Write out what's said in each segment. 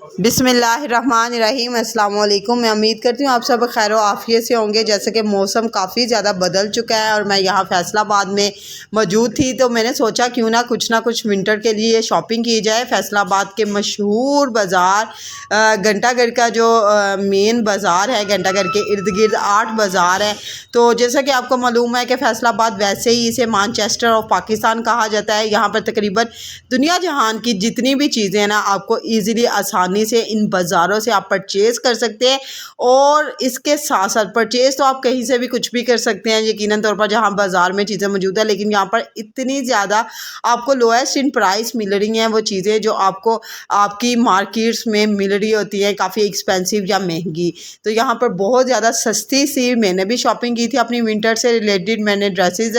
बिस्मिल्लाहिर्रहमानिर्रहीम अस्सलाम वालेकुम। मैं उम्मीद करती हूँ आप सब खैर आफ़ियत से होंगे। जैसे कि मौसम काफ़ी ज़्यादा बदल चुका है और मैं यहाँ फैसलाबाद में मौजूद थी, तो मैंने सोचा क्यों ना कुछ विंटर के लिए शॉपिंग की जाए। फैसलाबाद के मशहूर बाज़ार घंटाघर का जो मेन बाज़ार है, घंटाघर के इर्द गिर्द 8 बाज़ार है। तो जैसा कि आपको मालूम है कि फैसलाबाद वैसे ही इसे मैनचेस्टर ऑफ पाकिस्तान कहा जाता है। यहाँ पर तकरीबन दुनिया जहान की जितनी भी चीज़ें हैं ना, आपको ईज़िली आसानी से इन बाज़ारों से आप परचेज़ कर सकते हैं। और इसके साथ साथ परचेज़ तो आप कहीं से भी कुछ भी कर सकते हैं यकीनन तौर पर, जहाँ बाज़ार में चीज़ें मौजूद है। लेकिन यहाँ पर इतनी ज़्यादा आपको लोएस्ट इन प्राइस मिल रही हैं वो चीज़ें जो आपको आपकी मार्केट्स में मिल रही होती हैं काफ़ी एक्सपेंसिव या महंगी। तो यहाँ पर बहुत ज़्यादा सस्ती सी मैंने भी शॉपिंग की थी अपनी विंटर से रिलेटेड। मैंने ड्रेसेस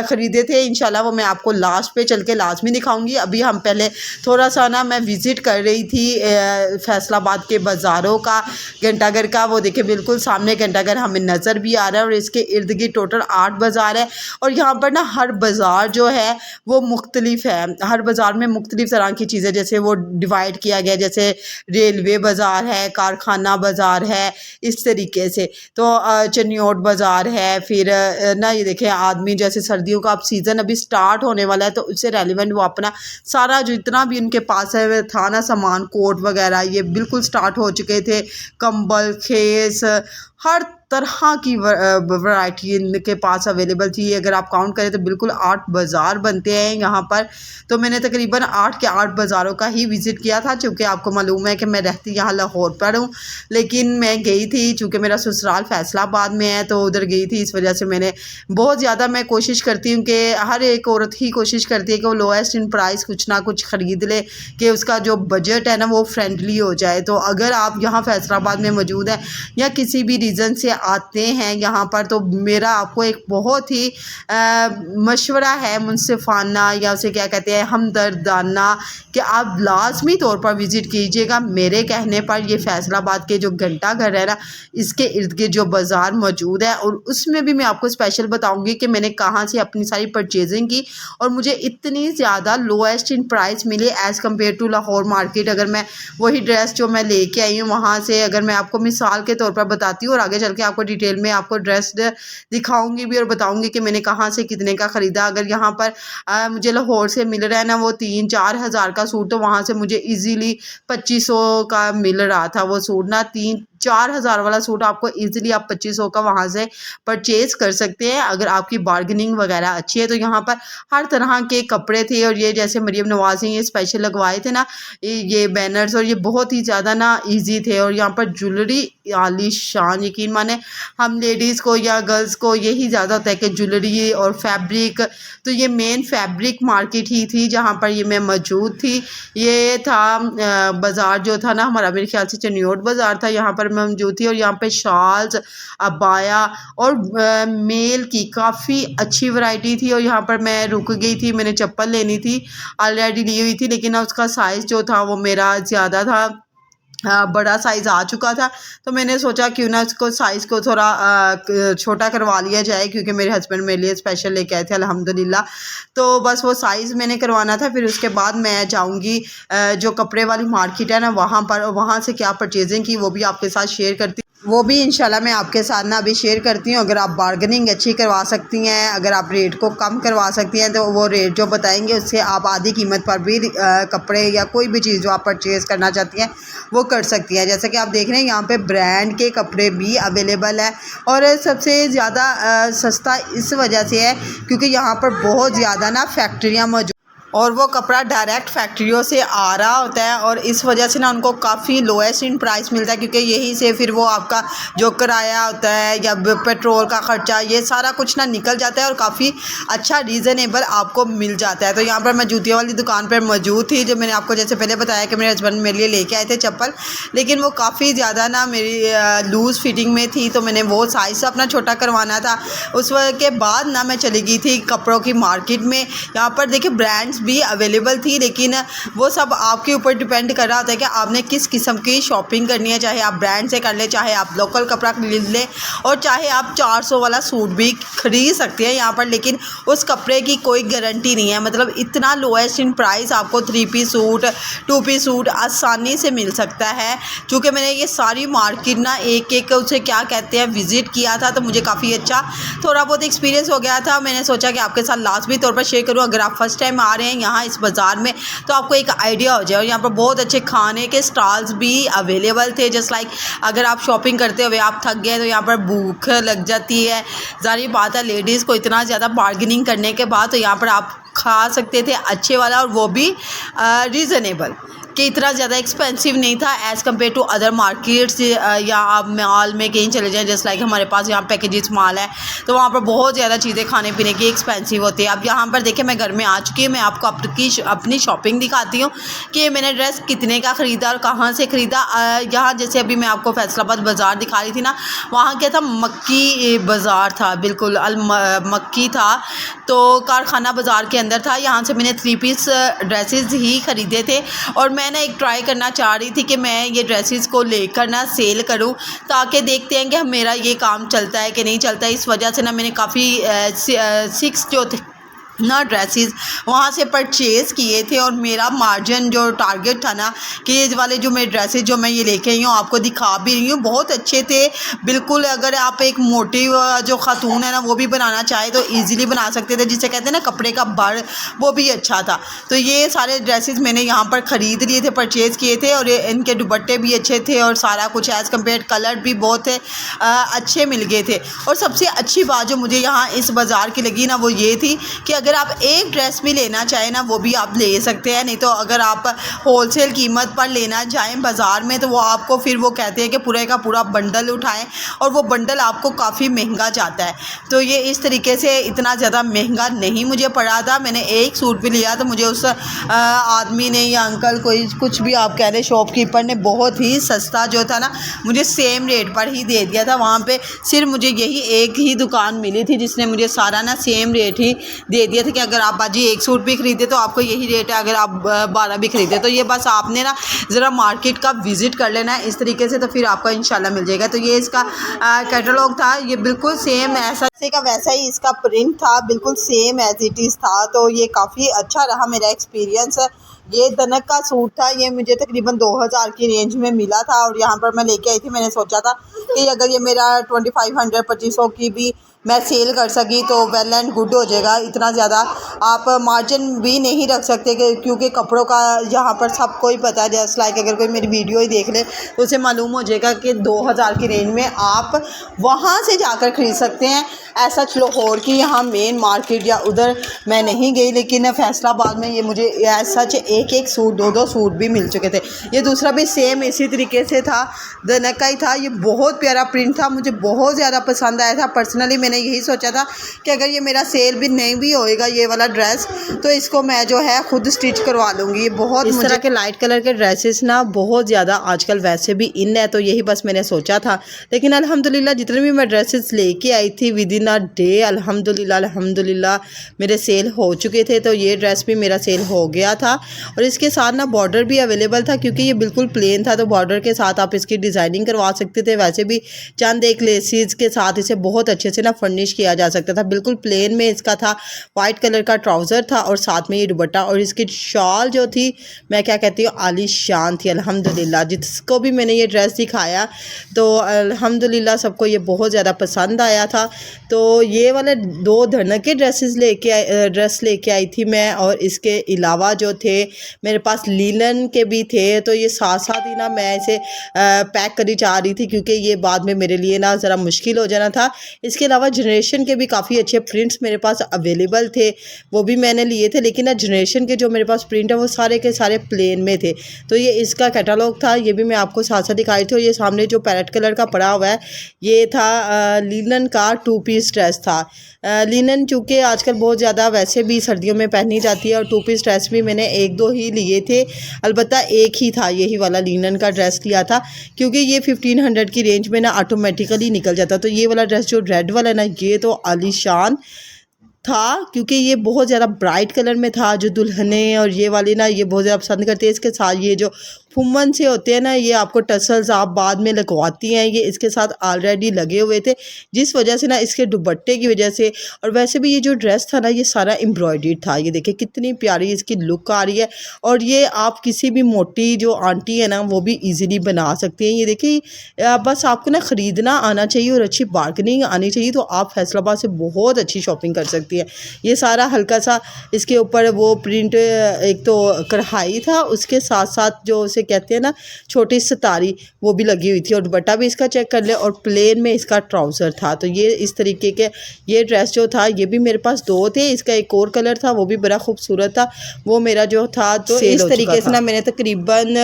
ख़रीदे थे, इंशाल्लाह वो मैं आपको लास्ट पे चल के लाजमी दिखाऊंगी। अभी हम पहले थोड़ा सा ना मैं विज़िट कर रही थी फैसलाबाद के बाज़ारों का, घंटाघर का। वो देखिए बिल्कुल सामने घंटाघर हमें नज़र भी आ रहा है और इसके इर्द गिर्द टोटल 8 बाज़ार है। और यहाँ पर ना हर बाज़ार जो है वो मुख्तलिफ है। हर बाज़ार में मुख्तलिफ तरह की चीज़ें जैसे वो डिवाइड किया गया, जैसे रेलवे बाज़ार है, कारखाना बाज़ार है, इस तरीके से। तो चनियोट बाज़ार है। फिर ना ये देखें आदमी जैसे सर्दियों का अब सीज़न अभी स्टार्ट होने वाला है, तो उससे रेलिवेंट वो अपना सारा जितना भी उनके पास है था ना सामान, कोट वगैरह ये बिल्कुल स्टार्ट हो चुके थे। कंबल, खेस, हर तरह की वैरायटी इनके पास अवेलेबल थी। अगर आप काउंट करें तो बिल्कुल 8 बाज़ार बनते हैं यहाँ पर। तो मैंने तकरीबन 8 के 8 बाज़ारों का ही विज़िट किया था, चूँकि आपको मालूम है कि मैं रहती यहाँ लाहौर पर हूँ। लेकिन मैं गई थी, चूँकि मेरा ससुराल फैसलाबाद में है, तो उधर गई थी। इस वजह से मैंने बहुत ज़्यादा मैं कोशिश करती हूँ कि हर एक औरत ही कोशिश करती है कि वो लोएस्ट इन प्राइस कुछ ना कुछ ख़रीद ले, कि उसका जो बजट है ना वो फ्रेंडली हो जाए। तो अगर आप यहाँ फैसलाबाद में मौजूद हैं या किसी भी रीज़न से आते हैं यहाँ पर, तो मेरा आपको एक बहुत ही मशवरा है मुनसिफाना, या उसे क्या कहते हैं, हमदर्दाना, कि आप लाजमी तौर पर विज़िट कीजिएगा मेरे कहने पर। ये फैसलाबाद के जो घंटाघर है ना, इसके इर्द गिर्द जो बाज़ार मौजूद है, और उसमें भी मैं आपको स्पेशल बताऊंगी कि मैंने कहाँ से अपनी सारी परचेजिंग की और मुझे इतनी ज़्यादा लोएस्ट इन प्राइस मिली as compare to Lahore market. अगर मैं वही ड्रेस जो मैं लेके आई हूँ वहाँ से अगर मैं आपको मिसाल के तौर पर बताती हूँ, और आगे चल के आपको डिटेल में आपको ड्रेस दिखाऊंगी भी और बताऊंगी कि मैंने कहाँ से कितने का ख़रीदा। अगर यहाँ पर मुझे लाहौर से मिल रहा है ना वो 3-4 हज़ार का सूट, तो वहाँ से मुझे ईज़िली 2500 का मिल रहा था वो सूट ना। 3-4 हज़ार वाला सूट आपको ईज़िली आप 2500 का वहाँ से परचेज़ कर सकते हैं अगर आपकी बार्गेनिंग वगैरह अच्छी है। तो यहाँ पर हर तरह के कपड़े थे, और ये जैसे मरियम नवाज़ ने ये स्पेशल लगवाए थे ना ये बैनर्स, और ये बहुत ही ज़्यादा ना इजी थे। और यहाँ पर ज्वेलरी आलीशान, यकीन माने हम लेडीज़ को या गर्ल्स को यही ज़्यादा होता है कि ज्वेलरी और फैब्रिक। तो ये मेन फैब्रिक मार्केट ही थी जहाँ पर ये मैं मौजूद थी। ये था बाज़ार जो था ना हमारा, मेरे ख्याल से चनियोट बाज़ार था, यहाँ पर मैं मौजूद थी। और यहाँ पे शॉल्स, अबाया और मेल की काफ़ी अच्छी वैरायटी थी। और यहाँ पर मैं रुक गई थी, मैंने चप्पल लेनी थी, ऑलरेडी ली हुई थी, लेकिन उसका साइज़ जो था वो मेरा ज़्यादा था, बड़ा साइज़ आ चुका था। तो मैंने सोचा क्यों ना उसको साइज़ को थोड़ा छोटा करवा लिया जाए, क्योंकि मेरे हस्बैंड मेरे लिए स्पेशल लेके आए थे अल्हम्दुलिल्लाह। तो बस वो साइज़ मैंने करवाना था। फिर उसके बाद मैं जाऊंगी जो कपड़े वाली मार्केट है ना वहाँ पर, वहाँ से क्या परचेजिंग की वो भी आपके साथ शेयर करती, वो भी इंशाल्लाह मैं आपके साथ ना अभी शेयर करती हूँ। अगर आप बार्गेनिंग अच्छी करवा सकती हैं, अगर आप रेट को कम करवा सकती हैं, तो वो रेट जो बताएंगे उससे आप आधी कीमत पर भी कपड़े या कोई भी चीज़ जो आप परचेज़ करना चाहती हैं वो कर सकती हैं। जैसे कि आप देख रहे हैं यहाँ पे ब्रांड के कपड़े भी अवेलेबल है, और सबसे ज़्यादा सस्ता इस वजह से है क्योंकि यहाँ पर बहुत ज़्यादा ना फैक्ट्रियाँ मौजूद, और वो कपड़ा डायरेक्ट फैक्ट्रियों से आ रहा होता है, और इस वजह से ना उनको काफ़ी लोएस्ट इन प्राइस मिलता है, क्योंकि यहीं से फिर वो आपका जो किराया होता है या पेट्रोल का ख़र्चा ये सारा कुछ ना निकल जाता है, और काफ़ी अच्छा रीज़नेबल आपको मिल जाता है। तो यहाँ पर मैं जूतियों वाली दुकान पर मौजूद थी, जो मैंने आपको जैसे पहले बताया कि मेरे हस्बैंड मेरे लिए लेके आए थे चप्पल, लेकिन वो काफ़ी ज़्यादा ना मेरी लूज़ फिटिंग में थी, तो मैंने वो साइज़ अपना छोटा करवाना था। उस वक्त के बाद ना मैं चली गई थी कपड़ों की मार्केट में। यहाँ पर देखिए ब्रांड्स भी अवेलेबल थी, लेकिन वो सब आपके ऊपर डिपेंड कर रहा होता है कि आपने किस किस्म की शॉपिंग करनी है। चाहे आप ब्रांड से कर लें, चाहे आप लोकल कपड़ा खरीद लें, और चाहे आप 400 वाला सूट भी खरीद सकते हैं यहाँ पर, लेकिन उस कपड़े की कोई गारंटी नहीं है। मतलब इतना लोएस्ट इन प्राइस आपको 3 पीस सूट, 2 पीस सूट आसानी से मिल सकता है। चूँकि मैंने ये सारी मार्केट ना एक एक उसे क्या कहते हैं विज़िट किया था, तो मुझे काफ़ी अच्छा थोड़ा बहुत एक्सपीरियंस हो गया था। मैंने सोचा कि आपके साथ लाजमी तौर पर शेयर करूँ। अगर आप फर्स्ट टाइम आ रहे हैं यहाँ इस बाज़ार में तो आपको एक आइडिया हो जाए। और यहाँ पर बहुत अच्छे खाने के स्टॉल्स भी अवेलेबल थे। जस्ट लाइक अगर आप शॉपिंग करते हुए आप थक गए तो यहाँ पर भूख लग जाती है, ज़ाहिर बात है लेडीज़ को इतना ज़्यादा बार्गेनिंग करने के बाद, तो यहाँ पर आप खा सकते थे अच्छे वाला, और वो भी रीज़नेबल, कि इतना ज़्यादा एक्सपेंसिव नहीं था as compare to other markets. या आप मॉल में कहीं चले जाएं, जस्ट लाइक हमारे पास यहाँ पैकेजेस मॉल है, तो वहाँ पर बहुत ज़्यादा चीज़ें खाने पीने की एक्सपेंसिव होती है। अब यहाँ पर देखिए मैं घर में आ चुकी हूँ, मैं आपको अपनी शॉपिंग दिखाती हूँ कि मैंने ड्रेस कितने का ख़रीदा और कहाँ से ख़रीदा। यहाँ जैसे अभी मैं आपको फैसलाबाद बाज़ार दिखा रही थी ना, वहाँ क्या था, मक्की बाज़ार था, बिल्कुल मक्की था, तो कारखाना बाज़ार के अंदर था। यहाँ से मैंने 3 पीस ड्रेसेस ही ख़रीदे थे, और मैं ना एक ट्राई करना चाह रही थी कि मैं ये ड्रेसेस को लेकर ना सेल करूं, ताकि देखते हैं कि मेरा ये काम चलता है कि नहीं चलता है। इस वजह से ना मैंने काफ़ी 6 जो थे ना ड्रेसेस वहाँ से परचेज़ किए थे, और मेरा मार्जिन जो टारगेट था ना कि ये वाले जो मेरे ड्रेसेस जो मैं ये लेके आई हूँ आपको दिखा भी रही हूँ, बहुत अच्छे थे बिल्कुल। अगर आप एक मोटी जो खातून है ना वो भी बनाना चाहे तो इजीली बना सकते थे, जिसे कहते हैं ना कपड़े का बड़, वो भी अच्छा था। तो ये सारे ड्रेसेस मैंने यहाँ पर ख़रीद लिए थे, परचेज़ किए थे, और इनके दुपट्टे भी अच्छे थे, और सारा कुछ एज़ कम्पेयर कलर भी बहुत अच्छे मिल गए थे। और सबसे अच्छी बात जो मुझे यहाँ इस बाज़ार की लगी ना वो ये थी कि अगर आप एक ड्रेस भी लेना चाहें ना वो भी आप ले सकते हैं। नहीं तो अगर आप होलसेल कीमत पर लेना चाहें बाज़ार में, तो वो आपको फिर वो कहते हैं कि पूरे का पूरा बंडल उठाएं, और वो बंडल आपको काफ़ी महंगा जाता है। तो ये इस तरीके से इतना ज़्यादा महंगा नहीं मुझे पड़ा था। मैंने एक सूट भी लिया तो मुझे उस आदमी ने या अंकल कोई कुछ भी आप कह रहे शॉपकीपर ने बहुत ही सस्ता जो था ना मुझे सेम रेट पर ही दे दिया था। वहाँ पे सिर्फ मुझे यही एक ही दुकान मिली थी जिसने मुझे सारा ना सेम रेट ही दे दिया था कि अगर आप बाजी एक सूट भी ख़रीदे तो आपको यही रेट है, अगर आप 12 भी ख़रीदे। तो ये बस आपने ना ज़रा मार्केट का विज़िट कर लेना है इस तरीके से, तो फिर आपका इंशाल्लाह मिल जाएगा। तो ये इसका कैटलॉग था, ये बिल्कुल सेम ऐसा का वैसा ही इसका प्रिंट था, बिल्कुल सेम एज इट इज़ था। तो ये काफ़ी अच्छा रहा मेरा एक्सपीरियंस। ये दनक का सूट था, ये मुझे तकरीबन 2000 की रेंज में मिला था, और यहाँ पर मैं लेके आई थी। मैंने सोचा था कि अगर ये मेरा 2500 2500 की भी मैं सेल कर सकी तो वेल एंड गुड हो जाएगा। इतना ज़्यादा आप मार्जिन भी नहीं रख सकते क्योंकि कपड़ों का यहाँ पर सबको ही पता है। जस्ट लाइक अगर कोई मेरी वीडियो ही देख ले तो उसे मालूम हो जाएगा कि 2000 की रेंज में आप वहाँ से जाकर ख़रीद सकते हैं। ऐसा लाहौर की यहाँ मेन मार्केट या उधर मैं नहीं गई, लेकिन फैसलाबाद में ये मुझे सच एक सूट 2 सूट भी मिल चुके थे। ये दूसरा भी सेम इसी तरीके से था, दनक का ही था। ये बहुत प्यारा प्रिंट था, मुझे बहुत ज़्यादा पसंद आया था। पर्सनली मैंने यही सोचा था कि अगर ये मेरा सेल भी नहीं भी होएगा ये वाला ड्रेस, तो इसको मैं जो है खुद स्टिच करवा लूँगी। ये बहुत इस तरह के लाइट कलर के ड्रेसेस ना बहुत ज़्यादा आजकल वैसे भी इन है, तो यही बस मैंने सोचा था। लेकिन अल्हम्दुलिल्लाह जितने भी मैं ड्रेसेस लेके आई थी विद इन अ डे अल्हम्दुलिल्लाह मेरे सेल हो चुके थे। तो ये ड्रेस भी मेरा सेल हो गया था, और इसके साथ ना बॉर्डर भी अवेलेबल था क्योंकि ये बिल्कुल प्लेन था, तो बॉर्डर के साथ आप इसकी डिज़ाइनिंग करवा सकते थे। वैसे भी चंद एक लेसिस के साथ इसे बहुत अच्छे से ना फर्निश किया जा सकता था। बिल्कुल प्लेन में इसका था, वाइट कलर का ट्राउज़र था और साथ में ये दुपट्टा, और इसकी शॉल जो थी मैं क्या कहती हूँ आलीशान थी अल्हम्दुलिल्लाह। जिसको भी मैंने ये ड्रेस दिखाया तो अल्हम्दुलिल्लाह सबको ये बहुत ज़्यादा पसंद आया था। तो ये वाले 2 धनक के ड्रेस लेके आई थी मैं, और इसके अलावा जो थे मेरे पास लीलन के भी थे। तो ये साथ साथ ही ना मैं इसे पैक करी जा रही थी क्योंकि ये बाद में मेरे लिए ना ज़रा मुश्किल हो जाना था। इसके अलावा जनरेशन के भी काफ़ी अच्छे प्रिंट्स मेरे पास अवेलेबल थे, वो भी मैंने लिए थे। लेकिन ना जनरेशन के जो मेरे पास प्रिंट है वो सारे के सारे प्लेन में थे। तो ये इसका कैटलॉग था, ये भी मैं आपको साथ साथ दिखाई थी। और ये सामने जो पैरेट कलर का पड़ा हुआ है ये था लीलन का 2 पीस ड्रेस था। लिनन चूँकि आजकल बहुत ज़्यादा वैसे भी सर्दियों में पहनी जाती है, और 2 पीस ड्रेस भी मैंने 1-2 ही लिए थे। अलबत्ता एक ही था यही वाला लिनन का ड्रेस लिया था क्योंकि ये 1500 की रेंज में ना ऑटोमेटिकली निकल जाता। तो ये वाला ड्रेस जो रेड वाला है ना ये तो आलीशान था, क्योंकि ये बहुत ज़्यादा ब्राइट कलर में था। जो दुल्हनें और ये वाली ना ये बहुत ज़्यादा पसंद करती है। इसके साथ ये जो फुम्मन से होते हैं ना, ये आपको टसल्स आप बाद में लगवाती हैं, ये इसके साथ ऑलरेडी लगे हुए थे, जिस वजह से ना इसके दुपट्टे की वजह से। और वैसे भी ये जो ड्रेस था ना ये सारा एम्ब्रॉयडर्ड था। ये देखिए कितनी प्यारी इसकी लुक आ रही है। और ये आप किसी भी मोटी जो आंटी है ना वो भी ईजिली बना सकती हैं। ये देखिए बस आपको ना ख़रीदना आना चाहिए और अच्छी बार्गेनिंग आनी चाहिए, तो आप फैसलाबाद से बहुत अच्छी शॉपिंग कर सकती हैं। ये सारा हल्का सा इसके ऊपर वो प्रिंट, एक तो कढ़ाई था, उसके साथ साथ जो उसे कहते हैं ना छोटी सितारी, वो भी लगी हुई थी। और दुपट्टा भी इसका चेक कर ले, और प्लेन में इसका ट्राउज़र था। तो ये इस तरीके के ये ड्रेस जो था ये भी मेरे पास 2 थे। इसका एक और कलर था वो भी बड़ा खूबसूरत था, वो मेरा जो था तो इस तरीके से ना मैंने तकरीबन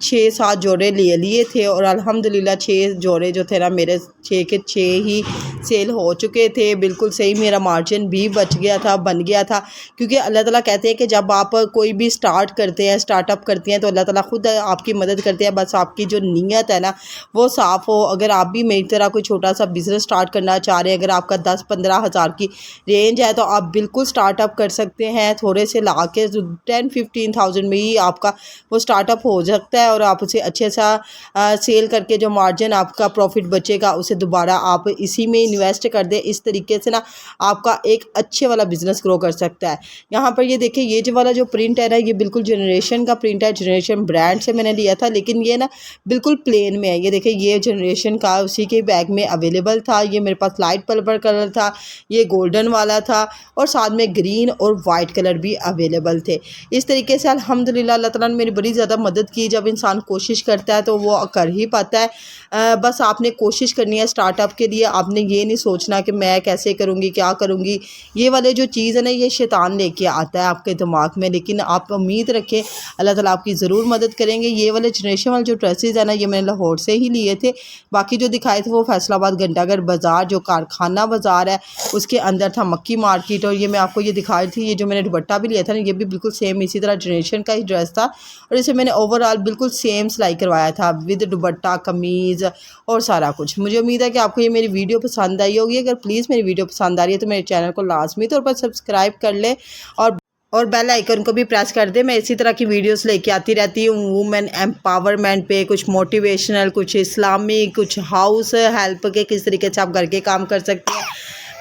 6-7 जोड़े ले लिए थे। और अल्हम्दुलिल्लाह 6 जोड़े जो थे ना मेरे 6 के 6 ही सेल हो चुके थे। बिल्कुल सही मेरा मार्जिन भी बच गया था, बन गया था। क्योंकि अल्लाह ताला कहते हैं कि जब आप कोई भी स्टार्ट करते हैं, स्टार्टअप करते हैं, तो अल्लाह ताला खुद आपकी मदद करते हैं। बस आपकी जो नीयत है ना वो साफ़ हो। अगर आप भी मेरी तरह कोई छोटा सा बिज़नेस स्टार्ट करना चाह रहे हैं, अगर आपका 10-15 हज़ार की रेंज है तो आप बिल्कुल स्टार्टअप कर सकते हैं। थोड़े से ला के 10-15,000 में ही आपका वो स्टार्टअप हो सकता है। और आप उसे अच्छे सा सेल करके जो मार्जिन आपका प्रॉफिट बचेगा उसे दोबारा आप इसी में इन्वेस्ट कर दें। इस तरीके से ना आपका एक अच्छे वाला बिज़नेस ग्रो कर सकता है। यहाँ पर ये देखिए ये जो वाला जो प्रिंट है ना ये बिल्कुल जनरेशन का प्रिंट है। जनरेशन ब्रांड से मैंने लिया था, लेकिन ये ना बिल्कुल प्लेन में है। ये देखिए ये जनरेशन का उसी के बैग में अवेलेबल था। ये मेरे पास लाइट पर्पल कलर था, ये गोल्डन वाला था, और साथ में ग्रीन और वाइट कलर भी अवेलेबल थे। इस तरीके से अल्हम्दुलिल्लाह अल्लाह ताला ने मेरी बड़ी ज़्यादा मदद की। जब इंसान कोशिश करता है तो वो कर ही पाता है। बस आपने कोशिश करनी है स्टार्टअप के लिए। आपने ये नहीं सोचना कि मैं कैसे करूँगी, क्या करूँगी। ये वाले जो चीज़ है ना ये शैतान लेके आता है आपके दिमाग में, लेकिन आप उम्मीद रखें अल्लाह ताला आपकी ज़रूर मदद करेंगे। ये वाले जनरेशन वाले जो ड्रेसेस है ना ये मैंने लाहौर से ही लिए थे। बाकी जो दिखाए थे वो फैसलाबाद घंटाघर बाज़ार जो कारखाना बाज़ार है उसके अंदर था, मक्की मार्केट। और ये मैं आपको ये दिखा रही थी, ये जो मैंने दुपट्टा भी लिया था ना ये भी बिल्कुल सेम इसी तरह जनरेशन का ही ड्रेस था। और इसे मैंने ओवरऑल बिल्कुल सेम सिलाई करवाया था विद दुपट्टा, कमीज़ और सारा कुछ। मुझे उम्मीद है कि आपको ये मेरी वीडियो पसंद आई होगी। अगर प्लीज़ मेरी वीडियो पसंद आ रही है तो मेरे चैनल को लाजमी तौर पर सब्सक्राइब कर लें और बेल आइकन को भी प्रेस कर दे। मैं इसी तरह की वीडियोस लेके आती रहती हूँ वुमेन एम्पावरमेंट पे, कुछ मोटिवेशनल, कुछ इस्लामिक, कुछ हाउस हेल्प के, किस तरीके से आप घर के काम कर सकते हैं।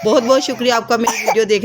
बहुत बहुत शुक्रिया आपका मेरी वीडियो देखने